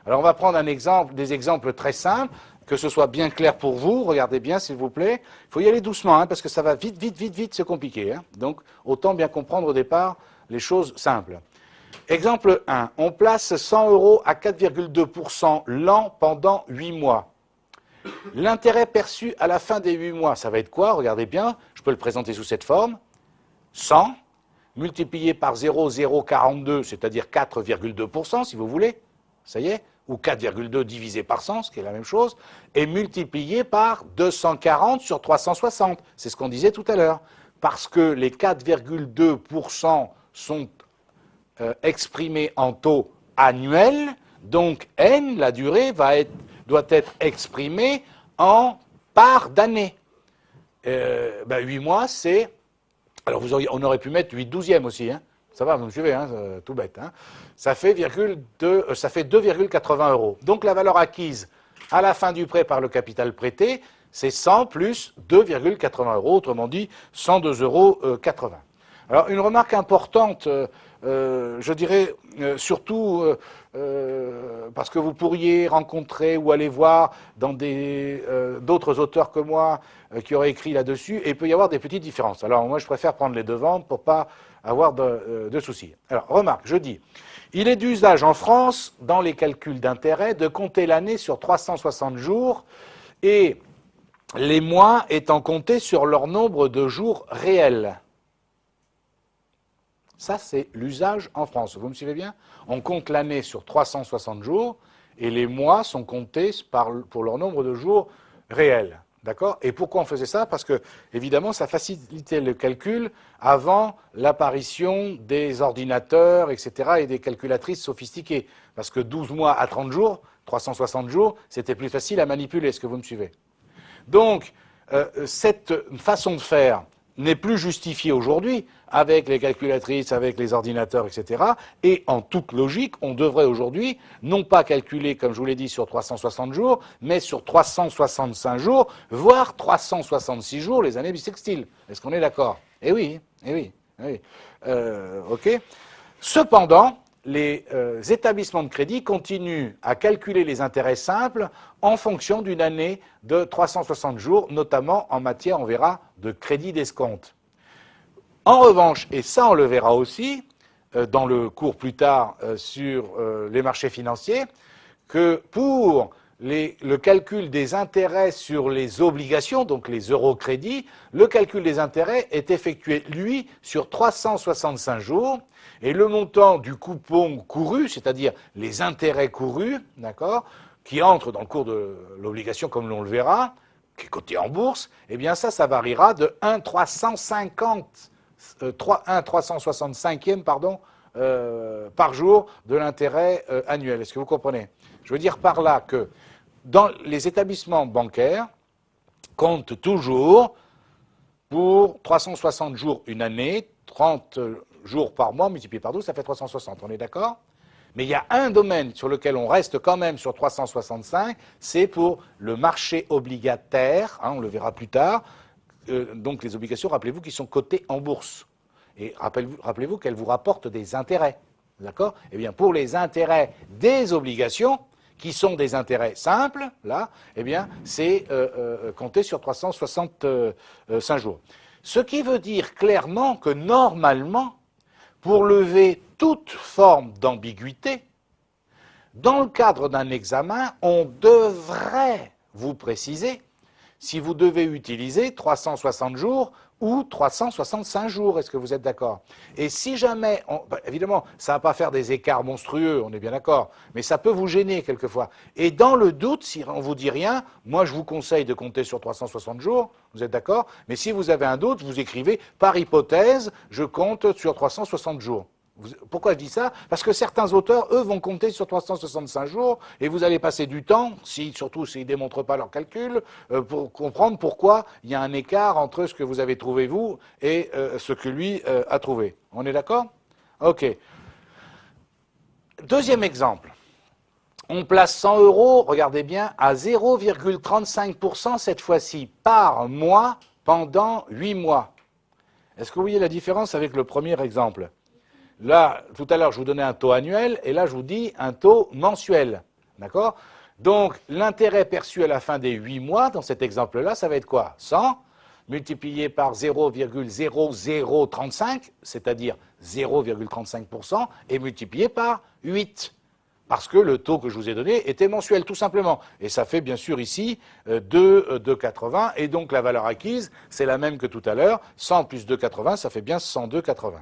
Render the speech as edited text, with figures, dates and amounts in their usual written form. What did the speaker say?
Alors on va prendre un exemple, des exemples très simples, que ce soit bien clair pour vous. Regardez bien s'il vous plaît. Il faut y aller doucement, hein, parce que ça va vite, vite, vite, vite se compliquer. Hein. Donc autant bien comprendre au départ les choses simples. Exemple 1. On place 100 € à 4,2% l'an pendant 8 mois. L'intérêt perçu à la fin des 8 mois, ça va être quoi? Regardez bien, je peux le présenter sous cette forme. 100 multiplié par 0,042, c'est-à-dire 4,2% si vous voulez, ça y est, ou 4,2 divisé par 100, ce qui est la même chose, et multiplié par 240 sur 360, c'est ce qu'on disait tout à l'heure, parce que les 4,2% sont exprimés en taux annuel, donc N, la durée, doit être exprimée en part d'année. 8 mois, c'est... Alors on aurait pu mettre 8 douzièmes aussi, hein. Ça va, vous me suivez, hein, tout bête. Hein. Ça fait 2,80 €. Donc la valeur acquise à la fin du prêt par le capital prêté, c'est 100 plus 2,80 €, autrement dit 102,80 €. Alors une remarque importante, je dirais surtout parce que vous pourriez rencontrer ou aller voir dans d'autres auteurs que moi qui auraient écrit là-dessus, et il peut y avoir des petites différences. Alors moi je préfère prendre les devants pour pas avoir de soucis. Alors remarque, je dis, il est d'usage en France, dans les calculs d'intérêt, de compter l'année sur 360 jours et les mois étant comptés sur leur nombre de jours réels. Ça, c'est l'usage en France. Vous me suivez bien? On compte l'année sur 360 jours et les mois sont comptés pour leur nombre de jours réels. D'accord? Et pourquoi on faisait ça? Parce que, évidemment, ça facilitait le calcul avant l'apparition des ordinateurs, etc., et des calculatrices sophistiquées. Parce que 12 mois à 30 jours, 360 jours, c'était plus facile à manipuler. Est-ce que vous me suivez? Donc, cette façon de faire n'est plus justifiée aujourd'hui avec les calculatrices, avec les ordinateurs, etc. Et en toute logique, on devrait aujourd'hui non pas calculer, comme je vous l'ai dit, sur 360 jours, mais sur 365 jours, voire 366 jours les années bissextiles. Est-ce qu'on est d'accord? Eh oui, eh oui, eh oui. OK. Cependant, les établissements de crédit continuent à calculer les intérêts simples en fonction d'une année de 360 jours, notamment en matière, on verra, de crédit d'escompte. En revanche, et ça on le verra aussi dans le cours plus tard sur les marchés financiers, que pour le calcul des intérêts sur les obligations, donc les eurocrédits, le calcul des intérêts est effectué, lui, sur 365 jours, et le montant du coupon couru, c'est-à-dire les intérêts courus, d'accord, qui entrent dans le cours de l'obligation, comme l'on le verra, qui est coté en bourse, eh bien ça variera de 1,365e par jour de l'intérêt annuel. Est-ce que vous comprenez? Je veux dire par là que dans les établissements bancaires comptent toujours pour 360 jours une année, 30 jours par mois multiplié par 12, ça fait 360, on est d'accord? Mais il y a un domaine sur lequel on reste quand même sur 365, c'est pour le marché obligataire, hein, on le verra plus tard, donc les obligations, rappelez-vous, qui sont cotées en bourse. Et rappelez-vous qu'elles vous rapportent des intérêts, d'accord? Eh bien, pour les intérêts des obligations, qui sont des intérêts simples, là, eh bien, c'est compté sur 365 jours. Ce qui veut dire clairement que normalement, pour lever toute forme d'ambiguïté, dans le cadre d'un examen, on devrait vous préciser si vous devez utiliser 360 jours ou 365 jours. Est-ce que vous êtes d'accord? Et si jamais, évidemment, ça ne va pas faire des écarts monstrueux, on est bien d'accord, mais ça peut vous gêner quelquefois. Et dans le doute, si on ne vous dit rien, moi je vous conseille de compter sur 360 jours, vous êtes d'accord? Mais si vous avez un doute, vous écrivez, par hypothèse, je compte sur 360 jours. Pourquoi je dis ça? Parce que certains auteurs, eux, vont compter sur 365 jours et vous allez passer du temps, surtout s'ils ne démontrent pas leurs calculs, pour comprendre pourquoi il y a un écart entre ce que vous avez trouvé vous et ce que lui a trouvé. On est d'accord? OK. Deuxième exemple. On place 100 €, regardez bien, à 0,35% cette fois-ci par mois pendant 8 mois. Est-ce que vous voyez la différence avec le premier exemple? Là, tout à l'heure, je vous donnais un taux annuel, et là, je vous dis un taux mensuel. D'accord? Donc, l'intérêt perçu à la fin des 8 mois, dans cet exemple-là, ça va être quoi? 100 multiplié par 0,0035, c'est-à-dire 0,35%, et multiplié par 8. Parce que le taux que je vous ai donné était mensuel, tout simplement. Et ça fait bien sûr ici 2,80, et donc la valeur acquise, c'est la même que tout à l'heure. 100 plus 2,80, ça fait bien 102,80.